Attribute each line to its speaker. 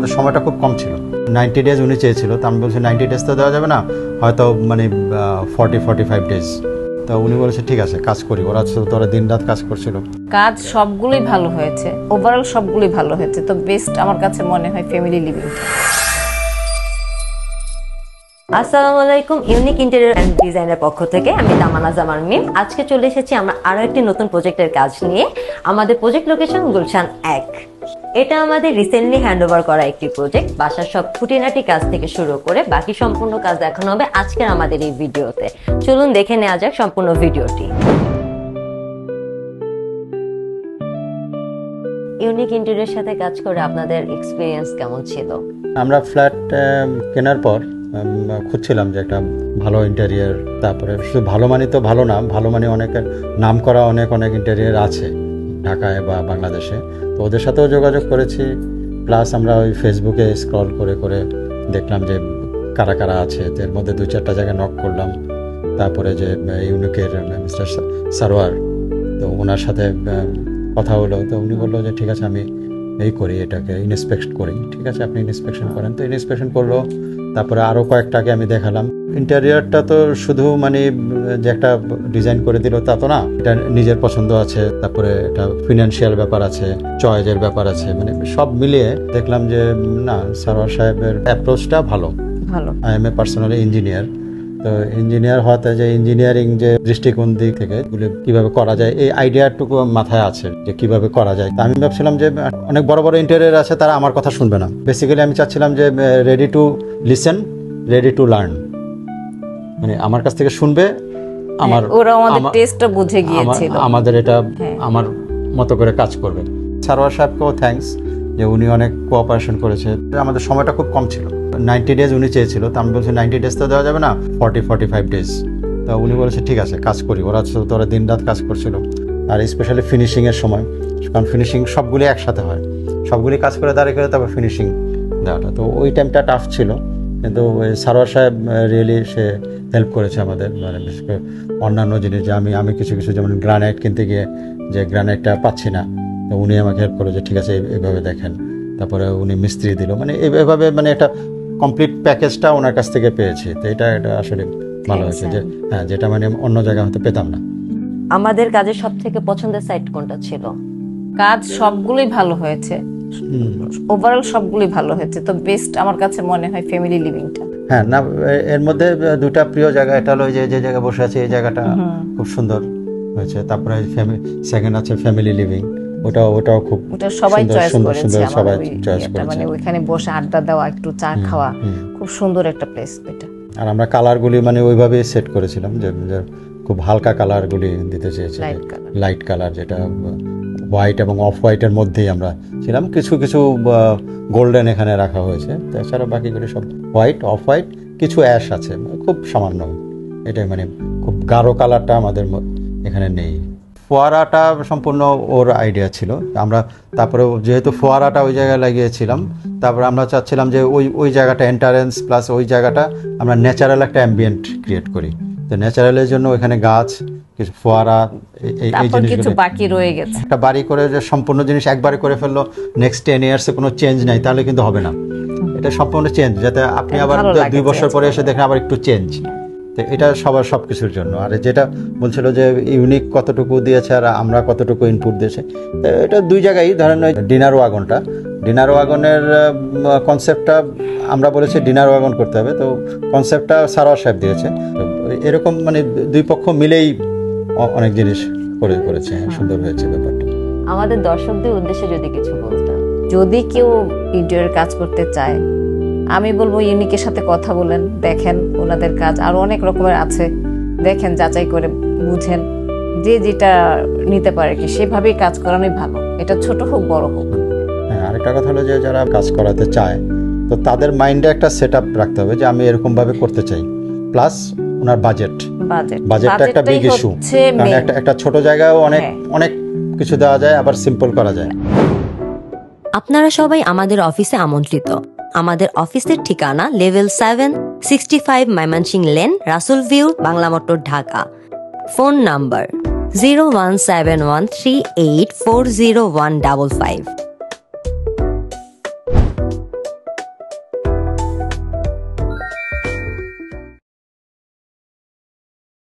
Speaker 1: আমাদের সময়টা খুব কম ছিল। 90 ডেজ উনি চেয়েছিল, তো আমি বলছি 90 ডেজ তো দেওয়া যাবে না, হয়তো মানে 40-45 ডেজ। তা উনি বলেছে ঠিক আছে কাজ করি। ওরা দিন রাত কাজ করছিল।
Speaker 2: কাজ সবগুলোই ভালো হয়েছে, ওভারঅল সবগুলোই ভালো হয়েছে। তো বেস্ট আমার কাছে মনে হয় ফ্যামিলি লিভিং।
Speaker 3: আসসালামু আলাইকুম, ইউনিক ইন্টেরিয়র এন্ড ডিজাইনের পক্ষ থেকে আমি তামান্না জামান মিম। আজকে চলে এসেছি আমরা আরো একটি নতুন প্রজেক্টের কাজ নিয়ে। আমাদের প্রজেক্ট লোকেশন গুলশান 1। এটা আমাদের রিসেন্টলি হ্যান্ডওভার করা একটি প্রজেক্ট। বাসার সব খুঁটিনাটি কাজ থেকে শুরু করে বাকি সম্পূর্ণ কাজ দেখানো হবে আজকের আমাদের এই ভিডিওতে। চলুন দেখে নেওয়া যাক সম্পূর্ণ ভিডিওটি। ইউনিক ইন্টেরিয়রের সাথে কাজ করে আপনাদের এক্সপিরিয়েন্স কেমন ছিল?
Speaker 1: আমরা ফ্ল্যাট কেনার পর খুঁজছিলাম যে একটা ভালো ইন্টেরিয়র, তারপরে শুধু ভালো মানে তো ভালো না, ভালো মানে অনেক নাম করা অনেক ইন্টেরিয়র আছে ঢাকায় বা বাংলাদেশে। তো ওদের সাথেও যোগাযোগ করেছি, প্লাস আমরা ওই ফেসবুকে স্ক্রল করে করে দেখলাম যে কারা কারা আছে। এর মধ্যে 2-4টা জায়গায় নক করলাম। তারপরে যে ইউনিকের মিস্টার সারোয়ার, তো ওনার সাথে কথা হলো। তো উনি বললো যে ঠিক আছে আমি এই করি, এটাকে ইন্সপেক্ট করি। ঠিক আছে আপনি ইন্সপেকশন করেন। তো ইন্সপেকশন করলো। তারপরে আরও কয়েকটাকে আমি দেখালাম। ইন্টেরিয়রটা তো শুধু মানে যে একটা ডিজাইন করে দিল তা তো না, এটা নিজের পছন্দ আছে, তারপরে এটা ফিনান্সিয়াল ব্যাপার আছে, চয়েসের ব্যাপার আছে, মানে সব মিলিয়ে দেখলাম যে না, সারোয়ার সাহেবের অ্যাপ্রোচটা ভালো। I M A personally engineer. তো ইঞ্জিনিয়ার হওয়াতে যে ইঞ্জিনিয়ারিং যে দৃষ্টিকোণ দিক থেকে কিভাবে করা যায় এই আইডিয়াটুকু মাথায় আছে যে কিভাবে করা যায়। আমি ভাবছিলাম যে অনেক বড় বড় ইন্টেরিয়র আছে, তারা আমার কথা শুনবে না। বেসিক্যালি আমি চাচ্ছিলাম যে ready to listen, ready to learn, মানে আমার কাছ থেকে শুনবে, আমাদের এটা আমার মতো করে কাজ করবে। সারোয়ার সাহেবকেও থ্যাঙ্কস যে উনি অনেক কোঅপারেশন করেছে। আমাদের সময়টা খুব কম ছিল, 90 ডেজ উনি চেয়েছিল, তো আমি বলছি 90 ডেজ তো দেওয়া যাবে না, 40-45 ডেজ। তো উনি বলেছে ঠিক আছে কাজ করি। ওরা দিন রাত কাজ করছিল। আর স্পেশালি ফিনিশিংয়ের সময়, কারণ ফিনিশিং সবগুলি একসাথে হয়, সবগুলি কাজ করে দাঁড়িয়ে করে তারপর ফিনিশিং দেওয়াটা, তো ওই টাইমটা টাফ ছিল। কিন্তু সারোয়ার সাহেব রিয়েলি সে হেল্প করেছে আমাদের, মানে বিশেষ করে অন্যান্য জিনিস যে আমি কিছু যেমন গ্রানাইট কিনতে গিয়ে যে গ্রানাইটটা পাচ্ছি না, তো উনি আমাকে হেল্প করলো যে ঠিক আছে এইভাবে দেখেন। তারপরে উনি মিস্ত্রি দিল, মানে এইভাবে মানে একটা কমপ্লিট প্যাকেজটা ওনার কাছ থেকে পেয়েছি। তো এটা আসলে ভালো হয়েছে যে হ্যাঁ, যেটা মানে অন্য জায়গায় হয়তো পেতাম না।
Speaker 3: আমাদের কাজের সব থেকে পছন্দের সাইট কোনটা ছিল?
Speaker 2: কাজ সবগুলোই ভালো হয়েছে, ওভারঅল সবগুলোই ভালো হয়েছে। তো বেস্ট আমার কাছে মনে হয় ফ্যামিলি লিভিংটা।
Speaker 1: হ্যাঁ না, এর মধ্যে দুটা প্রিয় জায়গা, এটা হলো যে জায়গায় বসে আছে এই জায়গাটা খুব সুন্দর হয়েছে। তারপরে সেকেন্ড আছে ফ্যামিলি লিভিং, ওটাও খুব
Speaker 2: সবাই চয়েস করেছে,
Speaker 1: সবাই চয়েস করেছে।
Speaker 2: মানে ওইখানে বসে আড্ডা দেওয়া, একটু চা খাওয়া, খুব সুন্দর একটা প্লেস এটা।
Speaker 1: আর আমরা কালারগুলি মানে ওইভাবেই সেট করেছিলাম যে খুব হালকা কালারগুলি দিতে চেয়েছি, লাইট কালার, যেটা হোয়াইট এবং অফ হোয়াইটের মধ্যেই আমরা ছিলাম। কিছু গোল্ডেন এখানে রাখা হয়েছে, তাছাড়া বাকিগুলি সব হোয়াইট, অফ হোয়াইট, কিছু অ্যাশ আছে, খুব সামান্য। এটাই মানে খুব গাঢ় কালারটা আমাদের এখানে নেই। ফোয়ারাটা সম্পূর্ণ ওর আইডিয়া ছিল। আমরা তারপরে যেহেতু ফোয়ারাটা ওই জায়গায় লাগিয়েছিলাম, তারপরে আমরা চাচ্ছিলাম যে ওই জায়গাটা এন্টারেন্স প্লাস ওই জায়গাটা আমরা ন্যাচারাল একটা অ্যাম্বিয়েন্ট ক্রিয়েট করি। তো ন্যাচারালের জন্য ওইখানে গাছ, কিছু ফোয়ারা, এই জিনিসগুলো
Speaker 2: বাকি রয়ে গেছে।
Speaker 1: একটা বাড়ি করে যে সম্পূর্ণ জিনিস একবারে করে ফেললো, নেক্সট 10 ইয়ার্সে কোনো চেঞ্জ নাই, তাহলে কিন্তু হবে না। এটা সম্পূর্ণ চেঞ্জ, যাতে আপনি আবার 2 বছর পরে এসে দেখেন আবার একটু চেঞ্জ। তো এটা সব কিছুর জন্য। আর যেটা বলছিল যে ইউনিক কতটুকু দিয়েছে আর আমরা কতটুকু ইনপুট দিয়েছে, এটা দুই জায়গায়। ধরেন ওই ডিনার ওয়াগনের কনসেপ্টটা আমরা বলেছি ডিনার ওয়াগন করতে হবে, তো কনসেপ্টটা সারোয়ার সাহেব দিয়েছে। এরকম মানে দুই পক্ষ মিলেই অনেক জিনিস করেছে, সুন্দর হয়েছে ব্যাপারটা।
Speaker 3: আমাদের দর্শকদের উদ্দেশ্যে যদি কিছু বলতেন।
Speaker 2: যদি কেউ ইন্টেরিয়র কাজ করতে চায়, আমি বলবো ইউনিকের সাথে কথা বলেন, দেখেন ওনাদের কাজ আরো অনেক রকমের আছে, দেখেন, যাচাই করে বুঝেন, যে যেটা নিতে পারে কি সেভাবেই কাজ করানোই ভালো। এটা ছোট হোক বড় হোক।
Speaker 1: হ্যাঁ, আরেকটা কথা হলো যে যারা কাজ করাতে চায়, তো তাদের মাইন্ডে একটা সেট আপ রাখতে হবে যে আমি এরকম ভাবে করতে চাই, প্লাস ওনার বাজেটটা একটা বিগ ইস্যু। কারণ একটা ছোট জায়গায় অনেক কিছু দেওয়া যায়, আবার সিম্পল করা যায়।
Speaker 3: আপনারা সবাই আমাদের অফিসে আমন্ত্রিত। আমাদের অফিসের ঠিকানা লেভেল 7, 65 ময়মনসিং লেন, রাসুল view, Bangla motor, Dhaka. Phone number 01713840155।